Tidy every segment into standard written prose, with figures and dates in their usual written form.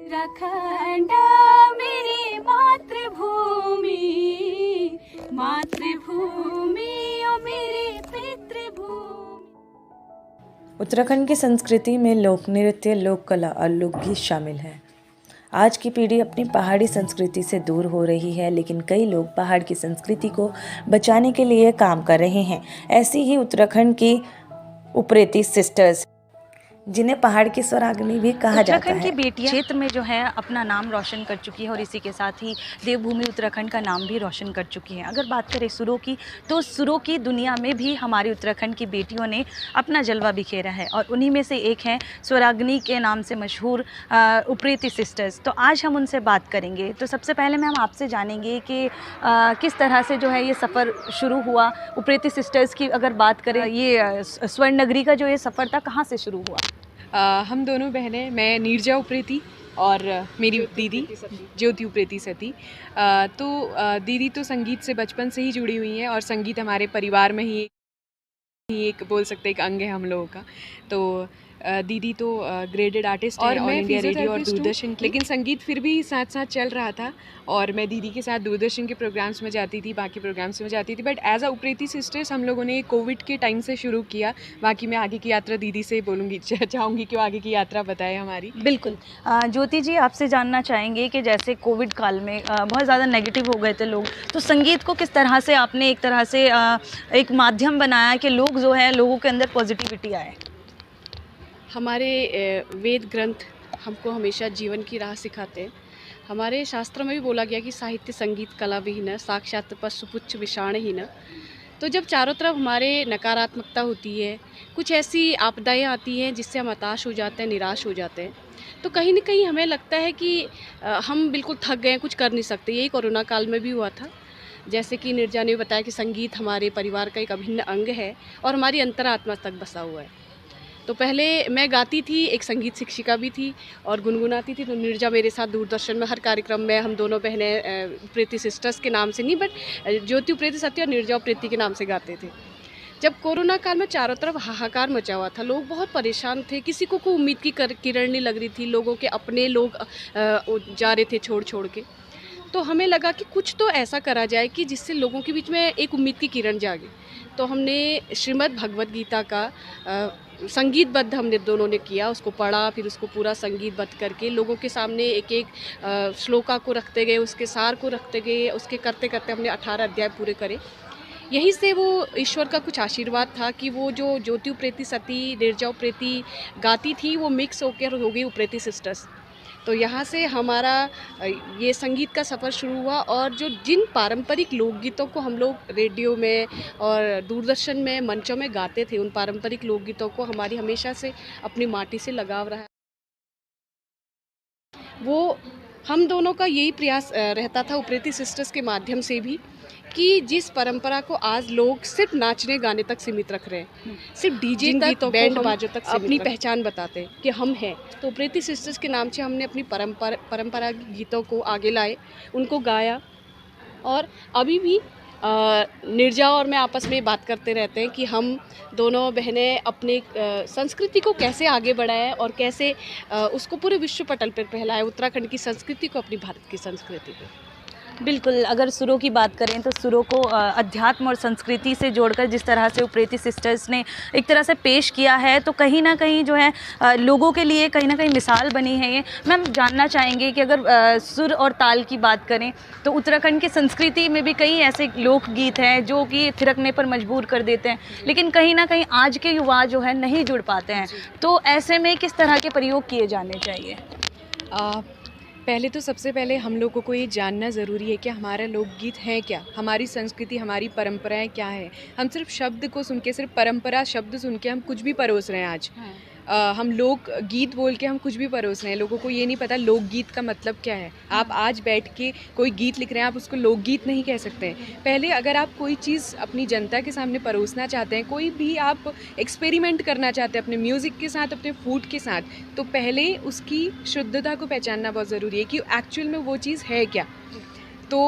उत्तराखंड मेरी मातृभूमि, मातृभूमि ओ मेरी पितृभूमि। उत्तराखंड की संस्कृति में लोक नृत्य, लोक कला और लोकगीत शामिल हैं। आज की पीढ़ी अपनी पहाड़ी संस्कृति से दूर हो रही है, लेकिन कई लोग पहाड़ की संस्कृति को बचाने के लिए काम कर रहे हैं। ऐसी ही उत्तराखंड की उप्रेती सिस्टर्स, जिन्हें पहाड़ की स्वराग्नि भी कहा जाता उत्तराखंड की है, बेटियां क्षेत्र में जो है अपना नाम रोशन कर चुकी है और इसी के साथ ही देवभूमि उत्तराखंड का नाम भी रोशन कर चुकी हैं। अगर बात करें सुरों की, तो सुरों की दुनिया में भी हमारी उत्तराखंड की बेटियों ने अपना जलवा बिखेरा है और उन्हीं में से एक हैं स्वराग्नि के नाम से मशहूर उप्रेती सिस्टर्स। तो आज हम उनसे बात करेंगे। तो सबसे पहले मैम आपसे जानेंगे कि किस तरह से जो है ये सफ़र शुरू हुआ। उप्रेती सिस्टर्स की अगर बात करें, ये स्वर्ण नगरी का जो ये सफ़र था कहाँ से शुरू हुआ? हम दोनों बहनें, मैं नीरजा उप्रेती और मेरी दीदी ज्योति उप्रेती सती। दीदी तो संगीत से बचपन से ही जुड़ी हुई हैं और संगीत हमारे परिवार में ही एक बोल सकते एक अंग है हम लोगों का। तो दीदी तो ग्रेडेड आर्टिस्ट और ऑल इंडिया रेडियो और दूरदर्शन की, लेकिन संगीत फिर भी साथ साथ चल रहा था और मैं दीदी के साथ दूरदर्शन के प्रोग्राम्स में जाती थी, बाकी प्रोग्राम्स में जाती थी। But as a Upreti sisters हम लोगों ने कोविड के टाइम से शुरू किया। बाकी मैं आगे की यात्रा दीदी से बोलूँगी, चाहूँगी कि वो आगे की यात्रा बताए हमारी। बिल्कुल। ज्योति जी, आपसे जानना चाहेंगे कि जैसे कोविड काल में बहुत ज़्यादा नेगेटिव हो गए थे लोग, तो संगीत को किस तरह से आपने एक तरह से एक माध्यम बनाया कि लोग जो है लोगों के अंदर पॉजिटिविटी आए? हमारे वेद ग्रंथ हमको हमेशा जीवन की राह सिखाते हैं। हमारे शास्त्र में भी बोला गया कि साहित्य संगीत कला विहीन, साक्षात पशुपुच्छ विषाणहीन। तो जब चारों तरफ हमारे नकारात्मकता होती है, कुछ ऐसी आपदाएं आती हैं जिससे हम हताश हो जाते हैं, निराश हो जाते हैं, तो कहीं ना कहीं हमें लगता है कि हम बिल्कुल थक गए हैं, कुछ कर नहीं सकते। यही कोरोना काल में भी हुआ था। जैसे कि नीरजा ने बताया कि संगीत हमारे परिवार का एक अभिन्न अंग है और हमारी अंतरात्मा तक बसा हुआ है। तो पहले मैं गाती थी, एक संगीत शिक्षिका भी थी और गुनगुनाती थी। तो नीरजा मेरे साथ दूरदर्शन में हर कार्यक्रम में, हम दोनों बहनें उप्रेती सिस्टर्स के नाम से नहीं, बट ज्योति उप्रेती सती और नीरजा उप्रेती के नाम से गाते थे। जब कोरोना काल में चारों तरफ हाहाकार मचा हुआ था, लोग बहुत परेशान थे, किसी को कोई उम्मीद की किरण नहीं लग रही थी, लोगों के अपने लोग जा रहे थे छोड़ छोड़ के। तो हमें लगा कि कुछ तो ऐसा करा जाए कि जिससे लोगों के बीच में एक उम्मीद की किरण जागे। तो हमने श्रीमद् भगवद गीता का संगीतबद्ध हमने दोनों ने किया, उसको पढ़ा, फिर उसको पूरा संगीतबद्ध करके लोगों के सामने एक एक श्लोका को रखते गए, उसके सार को रखते गए, उसके करते करते हमने 18 अध्याय पूरे करे। यहीं से वो ईश्वर का कुछ आशीर्वाद था कि वो जो ज्योति उप्रेती सती, नीरजा उप्रेती गाती थी, वो मिक्स होकर हो गई उप्रेती सिस्टर्स। तो यहाँ से हमारा ये संगीत का सफ़र शुरू हुआ और जिन पारंपरिक लोकगीतों को हम लोग रेडियो में और दूरदर्शन में मंचों में गाते थे, उन पारंपरिक लोकगीतों को हमारी हमेशा से अपनी माटी से लगाव रहा। वो हम दोनों का यही प्रयास रहता था उप्रेती सिस्टर्स के माध्यम से भी, कि जिस परंपरा को आज लोग सिर्फ नाचने गाने तक सीमित रख रहे हैं, सिर्फ डीजे तक, बैंड बाजों तक अपनी पहचान बताते हैं कि हम हैं। तो उप्रेती सिस्टर्स के नाम से हमने अपनी परंपरा गीतों को आगे लाए, उनको गाया। और अभी भी नीरजा और मैं आपस में बात करते रहते हैं कि हम दोनों बहनें अपने संस्कृति को कैसे आगे बढ़ाएं और कैसे उसको पूरे विश्व पटल पर फैलाएं, उत्तराखंड की संस्कृति को अपनी भारत की संस्कृति को। बिल्कुल। अगर सुरों की बात करें तो सुरों को अध्यात्म और संस्कृति से जोड़कर जिस तरह से उप्रेती सिस्टर्स ने एक तरह से पेश किया है, तो कहीं ना कहीं जो है लोगों के लिए कहीं ना कहीं मिसाल बनी है ये। मैम, जानना चाहेंगे कि अगर सुर और ताल की बात करें तो उत्तराखंड की संस्कृति में भी कई ऐसे लोकगीत हैं जो कि थिरकने पर मजबूर कर देते हैं, लेकिन कहीं ना कहीं आज के युवा जो है नहीं जुड़ पाते हैं। तो ऐसे में किस तरह के प्रयोग किए जाने चाहिए? पहले तो सबसे पहले हम लोगों को ये जानना ज़रूरी है कि हमारा लोकगीत है क्या, हमारी संस्कृति, हमारी परंपराएं क्या है। हम सिर्फ शब्द को सुन के, सिर्फ परंपरा शब्द सुन के हम कुछ भी परोस रहे हैं आज। हम लोक गीत बोल के हम कुछ भी परोस रहे हैं। लोगों को ये नहीं पता लोकगीत का मतलब क्या है। आप आज बैठ के कोई गीत लिख रहे हैं, आप उसको लोकगीत नहीं कह सकते हैं। पहले अगर आप कोई चीज़ अपनी जनता के सामने परोसना चाहते हैं, कोई भी आप एक्सपेरिमेंट करना चाहते हैं अपने म्यूज़िक के साथ, अपने फूड के साथ, तो पहले उसकी शुद्धता को पहचानना बहुत ज़रूरी है कि एक्चुअल में वो चीज़ है क्या। तो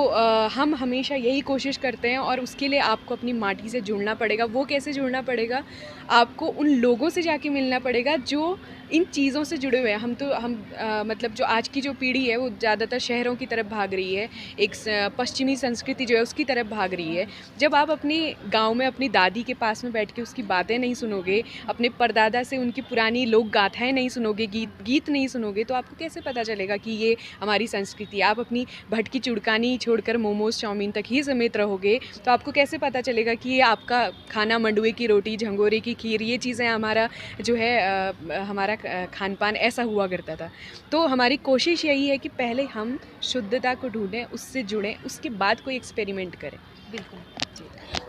हम हमेशा यही कोशिश करते हैं और उसके लिए आपको अपनी माटी से जुड़ना पड़ेगा। वो कैसे जुड़ना पड़ेगा? आपको उन लोगों से जाके मिलना पड़ेगा जो इन चीज़ों से जुड़े हुए हैं। मतलब जो आज की जो पीढ़ी है वो ज़्यादातर शहरों की तरफ भाग रही है, एक पश्चिमी संस्कृति जो है उसकी तरफ भाग रही है। जब आप अपने गांव में अपनी दादी के पास में बैठ के उसकी बातें नहीं सुनोगे, अपने परदादा से उनकी पुरानी लोक गाथाएँ नहीं सुनोगे, गीत नहीं सुनोगे, तो आपको कैसे पता चलेगा कि ये हमारी संस्कृति है? आप अपनी भटकी चुड़कानी छोड़कर मोमोज़ चाउमीन तक ही सीमित रहोगे तो आपको कैसे पता चलेगा कि ये आपका खाना मंडुए की रोटी, झंगोरे की खीर, ये चीज़ें हमारा जो है हमारा खान पान ऐसा हुआ करता था। तो हमारी कोशिश यही है कि पहले हम शुद्धता को ढूंढें, उससे जुड़ें, उसके बाद कोई एक्सपेरिमेंट करें।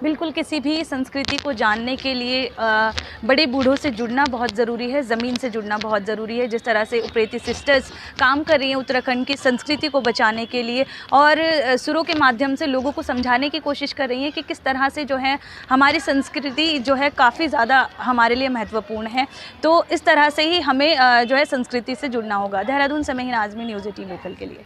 बिल्कुल, किसी भी संस्कृति को जानने के लिए बड़े बूढ़ों से जुड़ना बहुत ज़रूरी है, ज़मीन से जुड़ना बहुत ज़रूरी है। जिस तरह से उप्रेती सिस्टर्स काम कर रही हैं उत्तराखंड की संस्कृति को बचाने के लिए और सुरों के माध्यम से लोगों को समझाने की कोशिश कर रही हैं कि किस तरह से जो है हमारी संस्कृति जो है काफ़ी ज़्यादा हमारे लिए महत्वपूर्ण है। तो इस तरह से ही हमें जो है संस्कृति से जुड़ना होगा। देहरादून से मैं हिना आज़मी, न्यूज़ 18 लोकल के लिए।